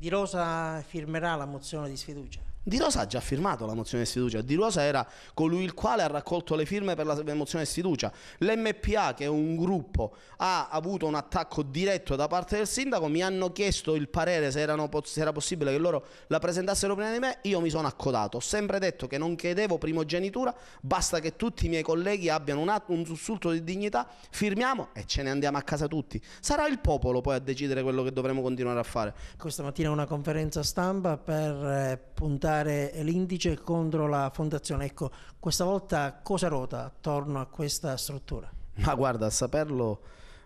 Di Rosa firmerà la mozione di sfiducia? Di Rosa ha già firmato la mozione di sfiducia. Di Rosa era colui il quale ha raccolto le firme per la mozione di sfiducia. L'MPA, che è un gruppo, ha avuto un attacco diretto da parte del sindaco. Mi hanno chiesto il parere se era possibile che loro la presentassero prima di me. Io mi sono accodato. Ho sempre detto che non chiedevo primogenitura, basta che tutti i miei colleghi abbiano un sussulto di dignità, firmiamo e ce ne andiamo a casa tutti. Sarà il popolo poi a decidere quello che dovremo continuare a fare. Questa mattina una conferenza stampa per puntare l'indice contro la fondazione. Ecco, questa volta cosa rota attorno a questa struttura? Ma guarda, a saperlo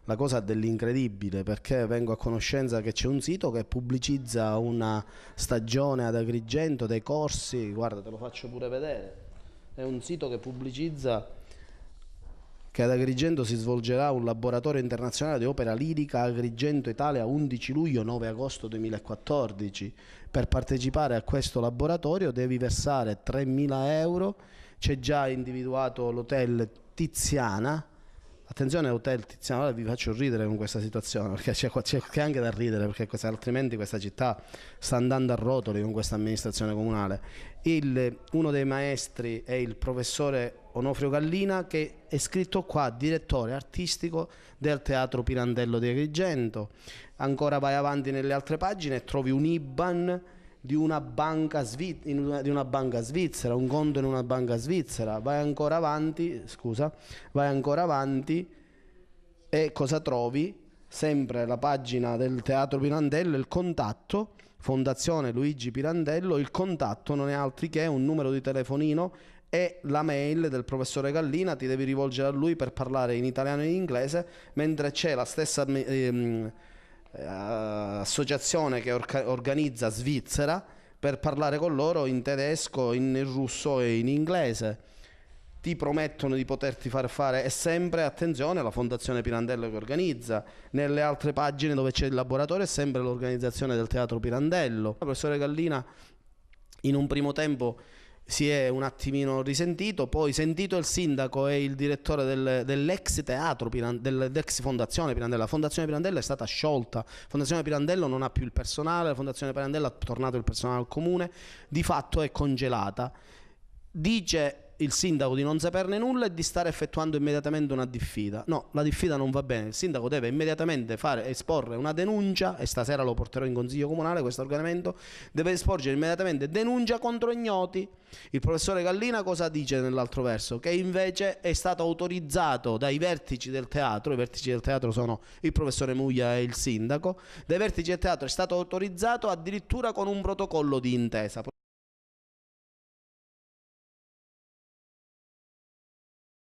la cosa dell'incredibile, perché vengo a conoscenza che c'è un sito che pubblicizza una stagione ad Agrigento, dei corsi, guarda, te lo faccio pure vedere. È un sito che pubblicizza che ad Agrigento si svolgerà un laboratorio internazionale di opera lirica Agrigento Italia 11 luglio 9 agosto 2014. Per partecipare a questo laboratorio devi versare 3.000 euro, c'è già individuato l'hotel Tiziana. Attenzione, Hotel Tiziano, ora vi faccio ridere con questa situazione, perché c'è anche da ridere, perché altrimenti questa città sta andando a rotoli con questa amministrazione comunale. Uno dei maestri è il professore Onofrio Gallina, che è scritto qua, direttore artistico del Teatro Pirandello di Agrigento. Ancora vai avanti nelle altre pagine e trovi un IBAN di una banca svizzera, un conto in una banca svizzera. Vai ancora avanti e cosa trovi? Sempre la pagina del Teatro Pirandello, il contatto, Fondazione Luigi Pirandello. Il contatto non è altri che un numero di telefonino e la mail del professore Gallina. Ti devi rivolgere a lui per parlare in italiano e in inglese, mentre c'è la stessa associazione che organizza svizzera per parlare con loro in tedesco, in russo e in inglese. Ti promettono di poterti far fare, e sempre, attenzione, la Fondazione Pirandello che organizza. Nelle altre pagine dove c'è il laboratorio è sempre l'organizzazione del Teatro Pirandello. Il professore Gallina in un primo tempo si è un attimino risentito, poi sentito il sindaco e il direttore dell'ex teatro, dell'ex Fondazione Pirandello. La Fondazione Pirandello è stata sciolta, la Fondazione Pirandello non ha più il personale, la Fondazione Pirandello ha tornato il personale al comune, di fatto è congelata. Dice il sindaco di non saperne nulla e di stare effettuando immediatamente una diffida. No, la diffida non va bene, il sindaco deve immediatamente esporre una denuncia, e stasera lo porterò in consiglio comunale questo argomento, deve esporgere immediatamente denuncia contro ignoti. Il professore Gallina cosa dice nell'altro verso? Che invece è stato autorizzato dai vertici del teatro, i vertici del teatro sono il professore Muglia e il sindaco, dai vertici del teatro è stato autorizzato addirittura con un protocollo di intesa.